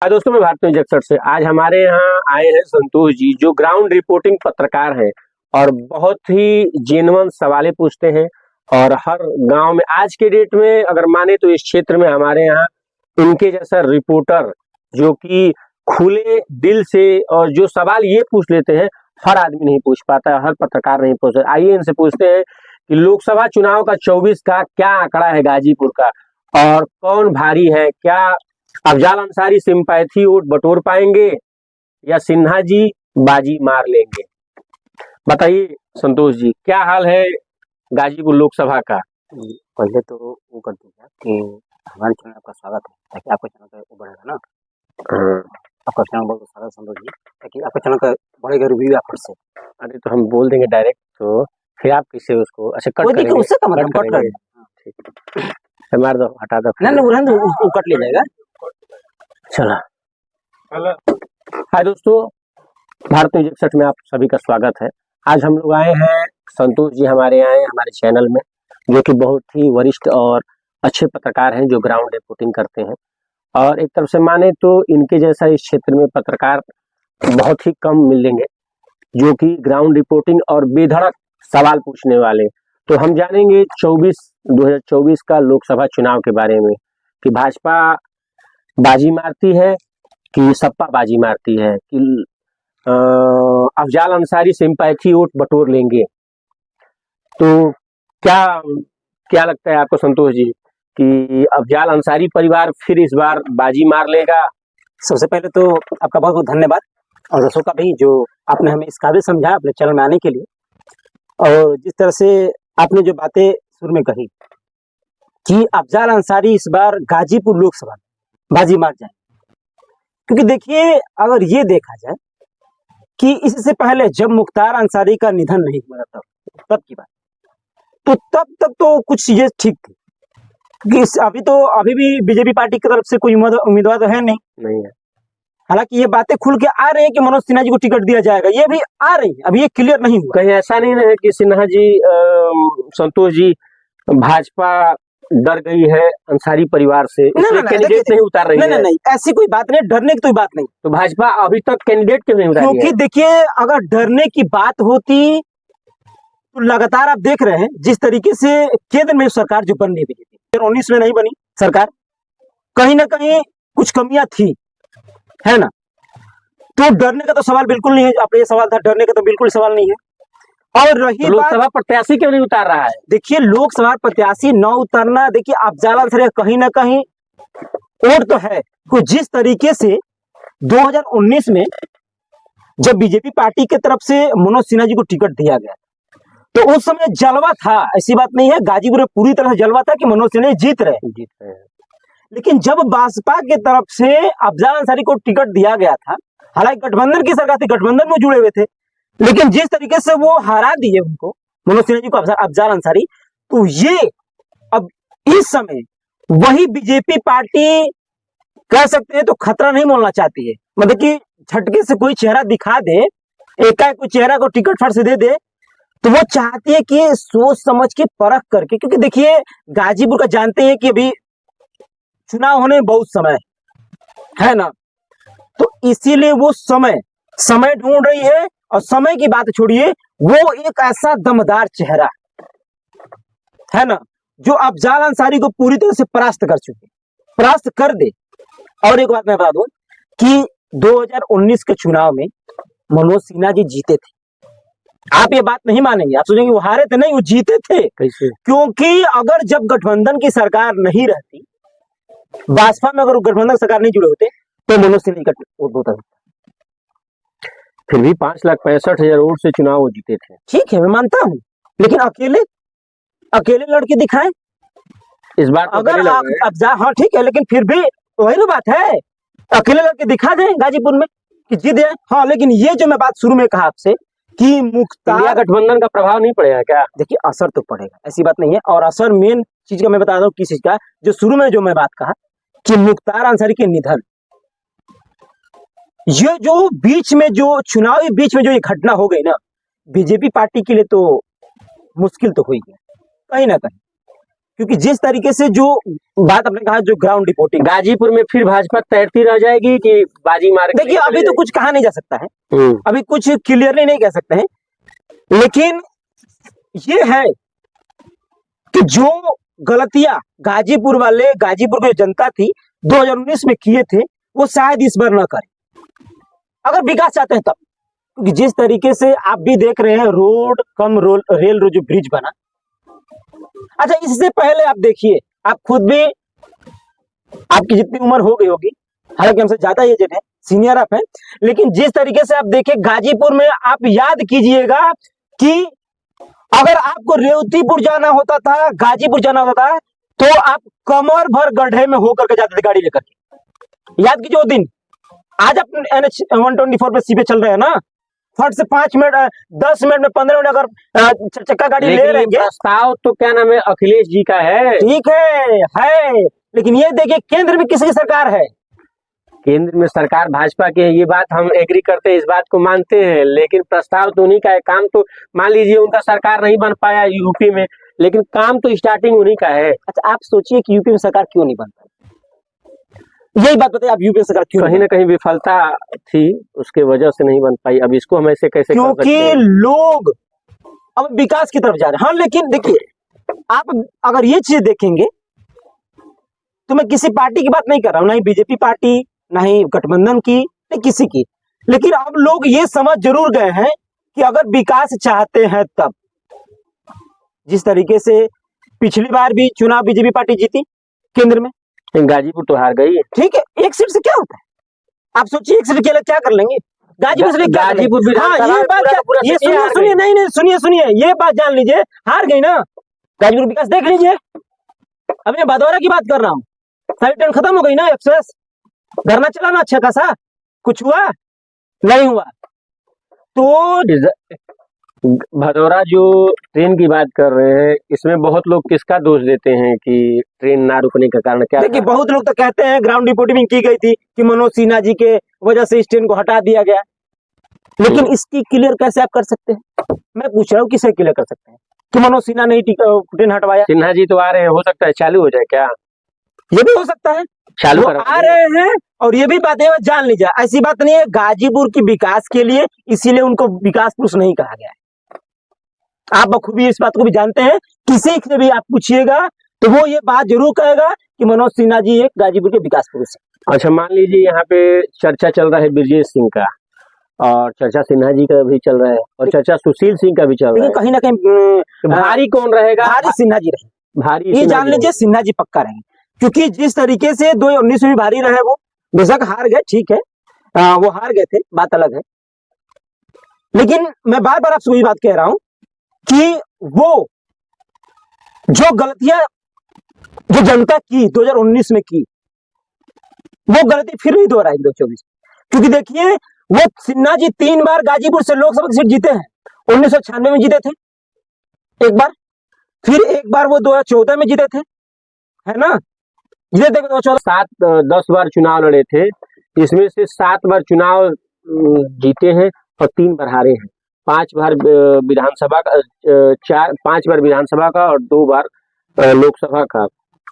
आज दोस्तों मैं भारतीय जगसर से आज हमारे यहाँ आए हैं संतोष जी, जो ग्राउंड रिपोर्टिंग पत्रकार हैं और बहुत ही जेन्युइन सवालें पूछते हैं। और हर गांव में आज के डेट में अगर माने तो इस क्षेत्र में हमारे यहाँ इनके जैसा रिपोर्टर जो कि खुले दिल से और जो सवाल ये पूछ लेते हैं हर आदमी नहीं पूछ पाता, हर पत्रकार नहीं पूछ सकता। आइए इनसे पूछते हैं कि लोकसभा चुनाव का 24 का क्या आंकड़ा है गाजीपुर का, और कौन भारी है, क्या अफजाल अंसारी सिंपैथी वोट बटोर पाएंगे या सिन्हा जी बाजी मार लेंगे। बताइए संतोष जी, क्या हाल है गाजीपुर लोकसभा का। पहले तो वो कर दीजिए कि हमारे चैनल आपका स्वागत है, ताकि आपका चैनल का वो बढ़ेगा ना। आपका चैनल बहुत स्वागत संतोष जी, ताकि आपका चैनल का बढ़ेगा रिव्यू आप से। अरे तो हम बोल देंगे डायरेक्ट, तो फिर आप किससे उसको अच्छा कट करेंगे? उससे का मतलब कट करेंगे, ठीक मार दो, हटा दो। नहीं नहीं वो कट ले जाएगा। चला हाय दोस्तों, भारतीय जगसठ में आप सभी का स्वागत है। आज हम लोग आए हैं, संतोष जी हमारे यहाँ आए हमारे चैनल में, जो कि बहुत ही वरिष्ठ और अच्छे पत्रकार हैं जो ग्राउंड रिपोर्टिंग करते हैं। और एक तरफ से माने तो इनके जैसा इस क्षेत्र में पत्रकार बहुत ही कम मिलेंगे जो कि ग्राउंड रिपोर्टिंग और बेधड़क सवाल पूछने वाले। तो हम जानेंगे 2024 का लोकसभा चुनाव के बारे में कि भाजपा बाजी मारती है कि सपा बाजी मारती है कि अफजाल अंसारी सिंपैथी वोट बटोर लेंगे। तो क्या लगता है आपको संतोष जी कि अफजाल अंसारी परिवार फिर इस बार बाजी मार लेगा? सबसे पहले तो आपका बहुत बहुत धन्यवाद, और दर्शकों का भी, जो आपने हमें इस काबिल समझा अपने चैनल में आने के लिए। और जिस तरह से आपने जो बातें शुरू में कही कि अफजाल अंसारी इस बार गाजीपुर लोकसभा बाजी मार जाए, क्योंकि देखिए अगर ये देखा जाए कि इससे पहले जब मुख्तार अंसारी का निधन नहीं हुआ तब की बात, तो तब तक तो कुछ चीजें ठीक थी, क्योंकि अभी भी बीजेपी पार्टी की तरफ से कोई उम्मीदवार तो है नहीं है। हालांकि ये बातें खुल के आ रही है कि मनोज सिन्हा जी को टिकट दिया जाएगा, ये भी आ रही है, अभी ये क्लियर नहीं हुआ। कहीं ऐसा नहीं है कि सिन्हा जी संतोष जी भाजपा डर गई है अंसारी परिवार से, इसलिए कैंडिडेट नहीं उतार रही है? नहीं, ऐसी कोई बात नहीं, डरने की कोई बात नहीं। तो भाजपा अभी तक कैंडिडेट क्यों नहीं उतारी है? क्योंकि देखिए अगर डरने की बात होती तो लगातार आप देख रहे हैं जिस तरीके से केंद्र में सरकार जो बनने भी थी 2019 में नहीं बनी सरकार, कहीं ना कहीं कुछ कमियां थी, है ना। तो डरने का तो सवाल बिल्कुल नहीं है, आपका ये सवाल था, डरने का तो बिल्कुल सवाल नहीं है। और रही तो लोकसभा प्रत्याशी क्यों नहीं उतार रहा है? देखिए लोकसभा प्रत्याशी न उतारना, देखिए अफजाल अंसारी कहीं ना कहीं वोट तो है, तो जिस तरीके से 2019 में जब बीजेपी पार्टी की तरफ से मनोज सिन्हा जी को टिकट दिया गया तो उस समय जलवा था, ऐसी बात नहीं है, गाजीपुर में पूरी तरह से जलवा था कि मनोज सिन्हा जीत रहे हैं। लेकिन जब भाजपा की तरफ से अफजाल अंसारी को टिकट दिया गया था, हालांकि गठबंधन की सरकार थी, गठबंधन में जुड़े हुए थे, लेकिन जिस तरीके से वो हरा दिए उनको मनोज सिन्हा जी को अफजाल अंसारी, तो ये अब इस समय वही बीजेपी पार्टी कह सकते हैं तो खतरा नहीं मोलना चाहती है। मतलब कि झटके से कोई चेहरा दिखा दे, एकाएक कोई चेहरा को टिकट फट से दे दे, तो वो चाहती है कि सोच समझ के परख करके, क्योंकि देखिए गाजीपुर का जानते हैं कि अभी चुनाव होने में बहुत समय है ना, तो इसीलिए वो समय ढूंढ रही है। और समय की बात छोड़िए, वो एक ऐसा दमदार चेहरा है ना जो अफजाल अंसारी को पूरी तरह से परास्त कर दे। और एक बात मैं बता दूं कि 2019 के चुनाव में मनोज सिन्हा जी जीते थे, आप ये बात नहीं मानेंगे, आप सोचेंगे वो हारे थे, नहीं, वो जीते थे। कैसे? क्योंकि अगर जब गठबंधन की सरकार नहीं रहती, भाजपा में अगर गठबंधन सरकार नहीं जुड़े होते तो मनोज सिन्हा का वोट होता। फिर भी 5,65,000 वोट से चुनाव वो जीते थे। ठीक है, मैं मानता हूँ, लेकिन अकेले लड़के दिखाएं इस बार तो अगर आप हाँ ठीक है, लेकिन फिर भी वही ना बात है, अकेले लड़के दिखा दें गाजीपुर में कि जीत जाए। हाँ, लेकिन ये जो मैं बात शुरू में कहा आपसे कि मुख्तार गठबंधन का प्रभाव नहीं पड़ेगा क्या? देखिए असर तो पड़ेगा, ऐसी बात नहीं है। और असर मेन चीज का मैं बता रहा हूँ किस चीज का, जो शुरू में जो मैं बात कहा कि मुख्तार अंसारी के निधन, ये जो बीच में जो चुनावी बीच में जो ये घटना हो गई ना, बीजेपी पार्टी के लिए तो मुश्किल तो हुई है कहीं ना कहीं, क्योंकि जिस तरीके से जो बात आपने कहा, जो ग्राउंड रिपोर्टिंग, गाजीपुर में फिर भाजपा तैरती रह जाएगी कि बाजी मार के देखिए अभी तो कुछ कहा नहीं जा सकता है, हम्म, अभी कुछ क्लियरली नहीं कह सकते हैं, लेकिन ये है कि जो गलतियां गाजीपुर वाले, गाजीपुर की जो जनता थी 2019 में किए थे, वो शायद इस बार न करें, अगर विकास चाहते हैं तब। क्योंकि जिस तरीके से आप भी देख रहे हैं, रोड कम रेल रोड जो ब्रिज बना। अच्छा, इससे पहले आप देखिए, आप खुद भी, आपकी जितनी उम्र हो गई होगी, हालांकि हमसे ज्यादा एजेड है, सीनियर आप हैं, लेकिन जिस तरीके से आप देखें गाजीपुर में, आप याद कीजिएगा कि अगर आपको रेवतीपुर जाना होता था, गाजीपुर जाना होता था, तो आप कमर भर गड्ढे में होकर के जाते थे गाड़ी लेकर के। याद कीजिए वो दिन। आज आप NH 124 पे सीधे चल रहे हैं ना, फट से 5 मिनट 10 मिनट में 15 मिनट अगर चक्का गाड़ी ले लेकिन रहे ये प्रस्ताव तो क्या नाम है, अखिलेश जी का है। ठीक है, लेकिन ये देखिए केंद्र में किसकी सरकार है? केंद्र में सरकार भाजपा की है, ये बात हम एग्री करते हैं, इस बात को मानते हैं, लेकिन प्रस्ताव तो उन्हीं का है। काम तो मान लीजिए उनका सरकार नहीं बन पाया यूपी में, लेकिन काम तो स्टार्टिंग उन्हीं का है। अच्छा, आप सोचिए कि यूपी में सरकार क्यों नहीं बन पाई, यही बात बताइए, आप यूपी में सरकार क्यों कहीं ना कहीं विफलता थी, उसके वजह से नहीं बन पाई। अब इसको हम ऐसे कैसे कर सकते क्योंकि हैं? लोग अब विकास की तरफ जा रहे हैं। हाँ, लेकिन देखिए, आप अगर ये चीज देखेंगे तो मैं किसी पार्टी की बात नहीं कर रहा हूं, ना ही बीजेपी पार्टी, ना ही गठबंधन की, नहीं किसी की, लेकिन अब लोग ये समझ जरूर गए हैं कि अगर विकास चाहते हैं तब, जिस तरीके से पिछली बार भी चुनाव बीजेपी पार्टी जीती केंद्र में, गाजीपुर तो हार गई है। ठीक है, एक सीट से क्या होता है? आप सोचिए एक सीट के लिए क्या कर लेंगे गाजीपुर से? गाजीपुर हाँ, ये बात, ये सुनिए, नहीं सुनिए, ये बात जान लीजिए, हार गई ना गाजीपुर। विकास देख लीजिए, अब मैं भदौरा की बात कर रहा हूँ, सारी ट्रेन खत्म हो गई ना, एक्सप्रेस धरना चला ना अच्छा खासा, कुछ हुआ नहीं हुआ। तो भदौरा जो ट्रेन की बात कर रहे हैं, इसमें बहुत लोग किसका दोष देते हैं कि ट्रेन ना रुकने का कारण क्या देखिए, था? बहुत लोग तो कहते हैं ग्राउंड रिपोर्टिंग की गई थी कि मनोज सिन्हा जी के वजह से इस ट्रेन को हटा दिया गया, लेकिन इसकी क्लियर कैसे आप कर सकते हैं? मैं पूछ रहा हूँ, किसे क्लियर कर सकते हैं कि मनोज सिन्हा ने ट्रेन हटवाया? सिन्हा जी तो आ रहे हैं, हो सकता है चालू हो जाए क्या? ये भी हो सकता है, चालू वो करा आ रहे हैं, और ये भी बातें जान लीजिए, ऐसी बात नहीं है गाजीपुर की विकास के लिए, इसीलिए उनको विकास पुरुष नहीं कहा गया है। आप बखूबी इस बात को भी जानते हैं, किसी से भी आप पूछिएगा तो वो ये बात जरूर कहेगा कि मनोज सिन्हा जी एक गाजीपुर के विकास पुरुष है। अच्छा, मान लीजिए यहाँ पे चर्चा चल रहा है ब्रजेश सिंह का, और चर्चा सिन्हा जी का भी चल रहा है, और चर्चा सुशील सिंह का भी चल रहा लेकिन है। कहीं ना कहीं तो भारी कौन रहेगा? भारी सिन्हा जी रहे, भारी ये सिन्हा जान जी लीजिए, सिन्हा जी पक्का रहेंगे, क्योंकि जिस तरीके से 2019 में भी भारी रहे, वो बेशक हार गए, ठीक है, वो हार गए थे, बात अलग है, लेकिन मैं बार बार आपसे वही बात कह रहा हूं कि वो जो गलतियां जो जनता की 2019 में की, वो गलती फिर नहीं दोहराएगी 2024। क्योंकि देखिए, वो सिन्हा जी 3 बार गाजीपुर से लोकसभा की सीट जीते हैं। 1996 में जीते थे एक बार, फिर एक बार वो 2014 में जीते थे, है ना, जीते थे 2014। 10 बार चुनाव लड़े थे, इसमें से 7 बार चुनाव जीते हैं और 3 बार हारे हैं। 5 बार विधानसभा का, 5 बार विधानसभा का और 2 बार लोकसभा का,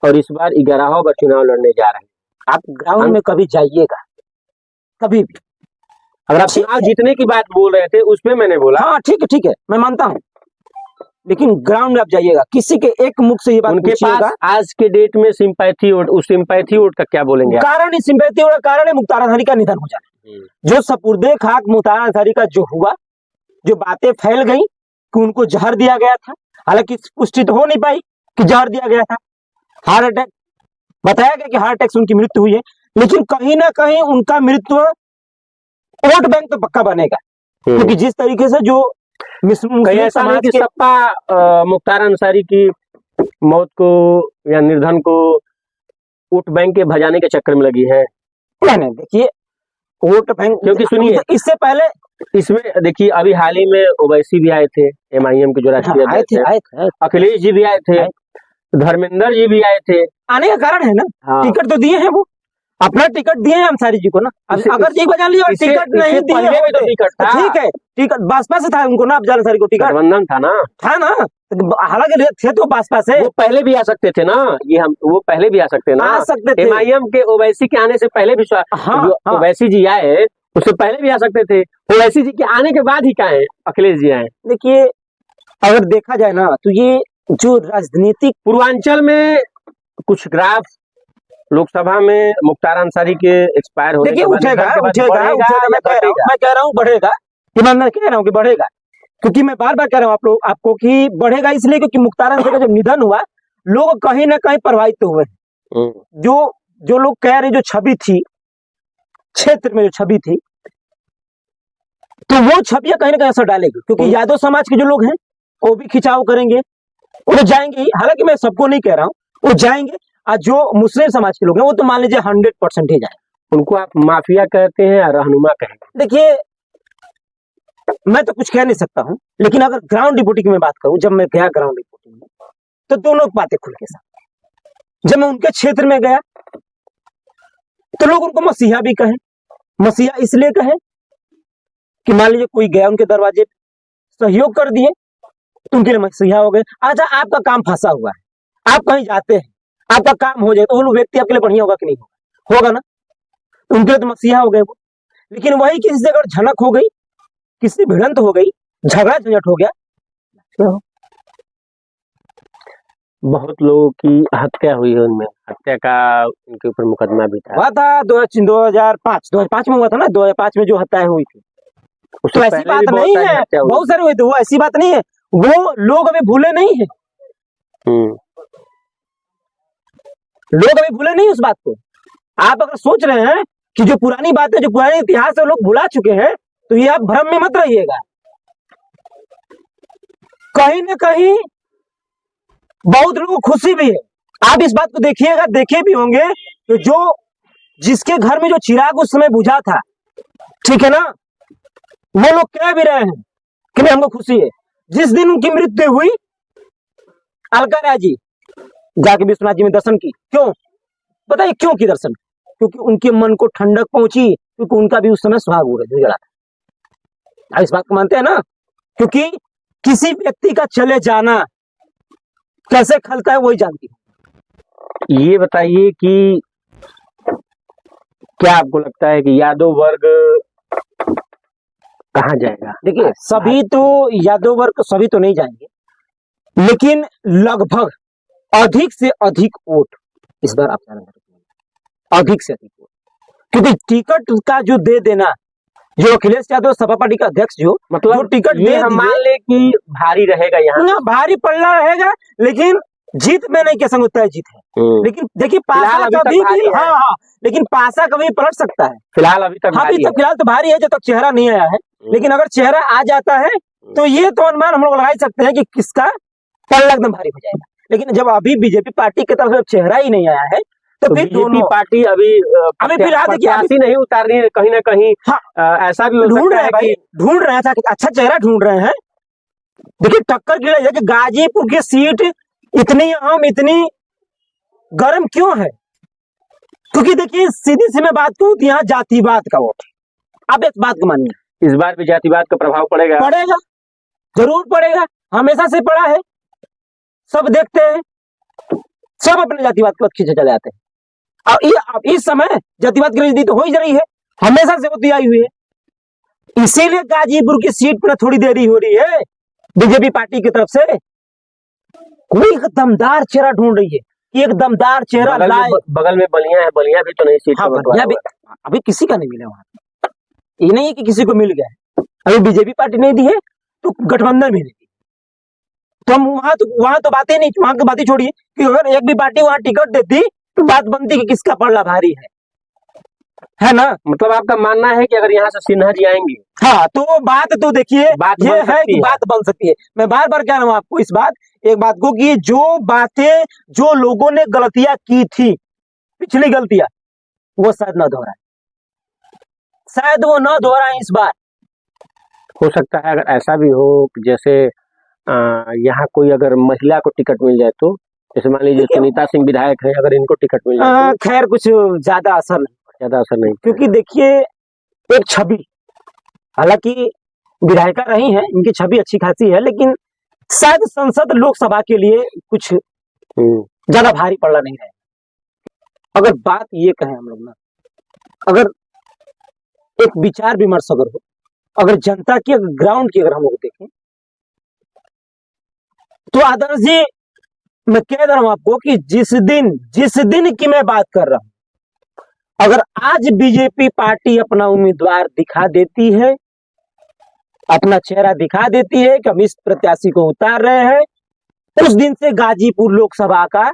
और इस बार 11वां बार चुनाव लड़ने जा रहे हैं। आप ग्राउंड में कभी जाइएगा, कभी भी, अगर आप चुनाव जीतने की बात बोल रहे थे, उसमें मैंने बोला हाँ ठीक है, मैं मानता हूं, लेकिन ग्राउंड में आप जाइएगा, किसी के एक मुख से ये बात उनके पास आज के डेट में सिंपैथी वोट, उस सिंपैथी वोट का क्या बोलेंगे? कारण ही सिंपैथी वोट का कारण है मुख्तार अंसारी का निधन हो जाना। जो सपुर्दे खाक मुख्तार अंसारी का जो हुआ, जो बातें फैल गई कि उनको जहर दिया गया था, हालांकि पुष्टि तो हो नहीं पाई कि जहर दिया गया था, हार्ट अटैक बताया गया कि हार्ट अटैक से उनकी मृत्यु हुई है, लेकिन कहीं ना कहीं उनका मृत्यु वोट बैंक तो पक्का बनेगा, क्योंकि जिस तरीके से जो ऐसा नहीं कि सपा मुख्तार अंसारी की मौत को या निर्धन को वोट बैंक के भजाने के चक्कर में लगी है। नहीं, देखिए वोट बैंक, क्योंकि सुनिए, इससे पहले इसमें देखिए, अभी हाल ही में ओवैसी भी आए थे, MIM के जो राष्ट्रीय अध्यक्ष थे, अखिलेश जी भी आए थे, धर्मेंद्र जी भी आए थे। आने का कारण है ना, टिकट तो दिए हैं वो, अपना टिकट दिए हैं अंसारी जी को ना। अब अगर जी बजा लिया और टिकट नहीं दिए पहले भी तो टिकट था। ठीक है, टिकट बासपा से था उनको ना, अफजल अंसारी को टिकट गठबंधन था ना, हालांकि थे तो बासपा से, वो पहले भी आ सकते थे ना, वो पहले भी आ सकते ना, आ सकते थे। एमआईएम के ओवैसी के आने से पहले भी जो ओवैसी जी आए उससे पहले भी आ सकते थे। ओवैसी जी के आने के बाद ही क्या है अखिलेश जी आए। देखिए अगर देखा जाए ना तो ये जो राजनीतिक पूर्वांचल में कुछ ग्राफ लोकसभा में मुख्तार अंसारी के एक्सपायर होने देखिए के बाद उठेगा मैं कह रहा हूँ बढ़ेगा, मैं कह रहा हूँ कि बढ़ेगा, क्योंकि मैं बार बार कह रहा हूँ आपको कि बढ़ेगा इसलिए क्योंकि मुख्तार अंसारी का जब निधन हुआ लोग कहीं ना कहीं प्रभावित हुए। जो लोग कह रहे जो छवि थी क्षेत्र में, जो छवि थी, तो वो छवियां कहीं ना कहीं असर डालेगी, क्योंकि यादव समाज के जो लोग हैं वो भी खिंचाव करेंगे, वो तो जाएंगे ही। हालांकि मैं सबको नहीं कह रहा हूँ, वो जाएंगे। और जो मुस्लिम समाज के लोग हैं वो तो मान लीजिए 100% ही जाए। उनको आप माफिया कहते हैं या रहनुमा कहेंगे? देखिए मैं तो कुछ कह नहीं सकता हूँ, लेकिन अगर ग्राउंड रिपोर्टिंग की मैं बात करूं, जब मैं गया ग्राउंड रिपोर्टिंग में तो दोनों बातें खुल के साथ। जब मैं उनके क्षेत्र में गया तो लोग उनको मसीहा भी कहे। मसीहा इसलिए कहे कि मान लीजिए कोई गया उनके दरवाजे, सहयोग कर दिए तो उनके लिए मसीहा हो गए। अच्छा आपका काम फंसा हुआ है, आप कहीं जाते हैं, आपका काम हो जाए तो वो व्यक्ति आपके लिए बढ़िया होगा कि नहीं होगा? होगा ना, तो उनके लिए तो मसीहा हो गए वो। लेकिन वही किसी से अगर झनक हो गई, किसी भिड़ंत हो गई, झगड़ा झंझट हो गया, तो बहुत लोगों की हत्या हुई है, उनमें हत्या का उनके ऊपर मुकदमा भी था। हुआ था 2005 में हुआ था ना, 2005 में जो हत्याएं हुई थी। तो ऐसी बात नहीं है, बहुत सारे हुए थे, वो ऐसी बात नहीं है, वो लोग अभी भूले नहीं है। लोग अभी भूले नहीं उस बात को। आप अगर सोच रहे हैं कि जो पुरानी बातें, जो पुराने इतिहास है लोग भुला चुके हैं, तो ये आप भ्रम में मत रहिएगा। कहीं ना कहीं बहुत लोगों को खुशी भी है। आप इस बात को देखिएगा, देखे भी होंगे तो जो जिसके घर में जो चिराग उस समय बुझा था, ठीक है ना, वो लोग कह भी रहे हैं कि नहीं हमको खुशी है। जिस दिन उनकी मृत्यु हुई, अलका राय जी जाके विश्वनाथ जी में दर्शन की। क्यों बताइए, क्यों की दर्शन? क्योंकि उनके मन को ठंडक पहुंची, क्योंकि उनका भी उस समय सुहाग हो रहा था। आप इस बात को मानते हैं ना? क्योंकि किसी व्यक्ति का चले जाना कैसे खलता है वही जानती है। ये बताइए कि क्या आपको लगता है कि यादव वर्ग कहाँ जाएगा? देखिए सभी तो यादव वर्ग सभी तो नहीं जाएंगे, लेकिन लगभग अधिक से अधिक वोट इस बार आप अधिक से अधिक वोट, क्योंकि टिकट का जो दे देना, जो अखिलेश यादव सपा पार्टी का अध्यक्ष जो मतलब टिकट ये हम मान ले कि भारी रहेगा, यहाँ ना भारी पल्ला रहेगा, लेकिन जीत में नहीं कह सकता है जीत है। लेकिन देखिए पासा कभी भी, हाँ, लेकिन पासा कभी पलट सकता है। फिलहाल अभी तक फिलहाल तो भारी है, जब तक चेहरा नहीं आया है। लेकिन अगर चेहरा आ जाता है तो ये तो अनुमान हम लोग लगा ही सकते हैं कि किसका पल्ला एकदम भारी हो जाएगा। लेकिन जब अभी बीजेपी पार्टी की तरफ से चेहरा ही नहीं आया है तो फिर बीजेपी पार्टी अभी फिलहाल प्रत्याशी नहीं उतार रही है, कहीं ना कहीं ऐसा भी ढूंढ रहे हैं भाई, ढूंढ रहे हैं, अच्छा चेहरा ढूंढ रहे हैं। देखिए टक्कर की लड़ाई, गाजीपुर की सीट इतनी अहम, इतनी गर्म क्यों है? क्योंकि देखिए सीधी सी मैं बात कहूं, यहाँ जातिवाद का वोट। आप इस बात को मानिए, इस बार भी जातिवाद का प्रभाव पड़ेगा। जरूर पड़ेगा, हमेशा से पड़ा है। सब देखते हैं, सब अपने जातिवाद को खींचे चले आते हैं। अब इस समय जातिवाद की राजनीति तो हो ही रही है, हमेशा से होती आई हुई है। इसीलिए गाजीपुर की सीट पर थोड़ी देरी हो रही है बीजेपी पार्टी की तरफ से। कोई एक दमदार चेहरा ढूंढ रही है कि एक दमदार चेहरा बगल में बलिया है, बलिया भी तो नहीं सीट अभी किसी का नहीं मिला वहां। ये नहीं है कि किसी को मिल गया है, अभी बीजेपी पार्टी नहीं दी है तो गठबंधन भी नहीं दी, तो हम वहां तो बातें नहीं, वहां की बातें छोड़िए कि अगर एक भी पार्टी वहां टिकट देती तो बात बनती कि किसका पल्ला भारी है ना? मतलब आपका मानना है कि अगर यहाँ से सिन्हा जी आएंगे, हाँ, तो बात तो देखिए ये है कि बात बन सकती है। मैं बार बार कह रहा हूँ आपको एक बात को कि जो बातें, जो लोगों ने गलतियां की थी, पिछली गलतियां, वो शायद न दोहराए, शायद वो न दोहराए इस बार। हो सकता है अगर ऐसा भी हो, जैसे यहाँ कोई अगर महिला को टिकट मिल जाए तो जैसे मान लीजिए सुनीता सिंह विधायक है, अगर इनको टिकट मिल जाए तो खैर कुछ ज्यादा असर नहीं, ज्यादा असर नहीं। क्योंकि देखिए एक छवि, हालांकि विधायिका रही हैं, इनकी छवि अच्छी खासी है, लेकिन शायद संसद लोकसभा के लिए कुछ ज्यादा भारी पड़ना नहीं है। अगर बात ये कहें हम लोग ना, अगर एक विचार विमर्श अगर हो, अगर जनता की अगर ग्राउंड की अगर हम लोग देखें, तो आदर्श जी मैं कह रहा हूं आपको कि जिस दिन की मैं बात कर रहा हूं, अगर आज बीजेपी पार्टी अपना उम्मीदवार दिखा देती है, अपना चेहरा दिखा देती है कि हम इस प्रत्याशी को उतार रहे हैं, उस दिन से गाजीपुर लोकसभा का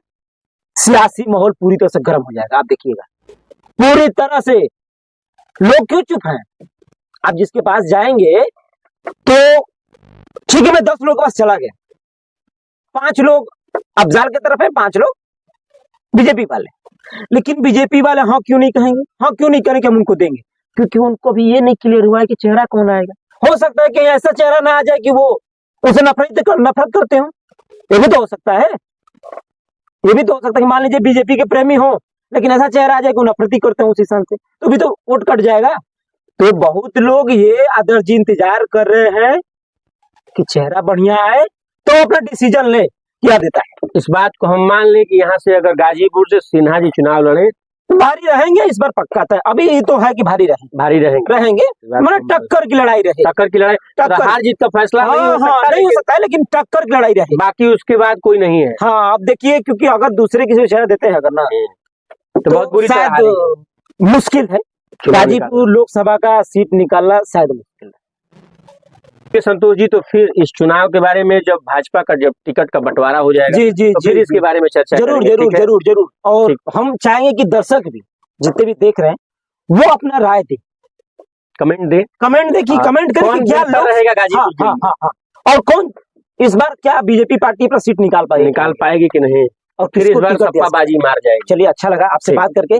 सियासी माहौल पूरी तरह से गर्म हो जाएगा। आप देखिएगा पूरी तरह से। लोग क्यों चुप हैं? आप जिसके पास जाएंगे तो ठीक है, मैं 10 लोगों के पास चला गया, 5 लोग अफजाल की तरफ है, 5 लोग बीजेपी वाले, लेकिन बीजेपी वाले हाँ क्यों नहीं कहेंगे, हाँ क्यों नहीं करेंगे, हम उनको देंगे, क्योंकि उनको भी ये नहीं क्लियर हुआ है कि चेहरा कौन आएगा। हो सकता है कि ऐसा चेहरा ना आ जाए कि वो उसे नफरत करते हो, ये भी तो हो सकता है, ये भी तो हो सकता है कि मान लीजिए बीजेपी के प्रेमी हो, लेकिन ऐसा चेहरा आ जाए कि वो नफरत ही करते हो उस इंसान से, तो भी तो वोट कट जाएगा। तो बहुत लोग ये आदर्श जी इंतजार कर रहे हैं कि चेहरा बढ़िया आए तो अपना डिसीजन ले, क्या देता है। इस बात को हम मान लें कि यहाँ से अगर गाजीपुर से सिन्हा जी चुनाव लड़े तो भारी रहेंगे, इस बार पक्का था, अभी ये तो है कि भारी रहेंगे मतलब टक्कर की लड़ाई रहे, टक्कर की लड़ाई, हार जीत का फैसला नहीं हो सकता है, लेकिन टक्कर की लड़ाई रहे, बाकी उसके बाद कोई नहीं है। हाँ अब देखिए, क्योंकि अगर दूसरे किसी को चेहरा देते हैं अगर ना, तो बहुत बुरी शायद मुश्किल है, गाजीपुर लोकसभा का सीट निकालना शायद मुश्किल है। संतोष जी, तो फिर इस चुनाव के बारे में जब भाजपा का जब टिकट का बंटवारा हो जाएगा जी तो फिर इसके बारे में चर्चा जरूर और हम चाहेंगे कि दर्शक भी जितने भी देख रहे हैं वो अपना राय दे, कमेंट देखिए, कमेंट करके क्या रहेगा गाजीपुर, हाँ और कौन इस बार क्या बीजेपी पार्टी अपना सीट निकाल पाएगी कि नहीं, और फिर इस बार सप्पाबाजी मार जाएगी। चलिए, अच्छा लगा आपसे बात करके।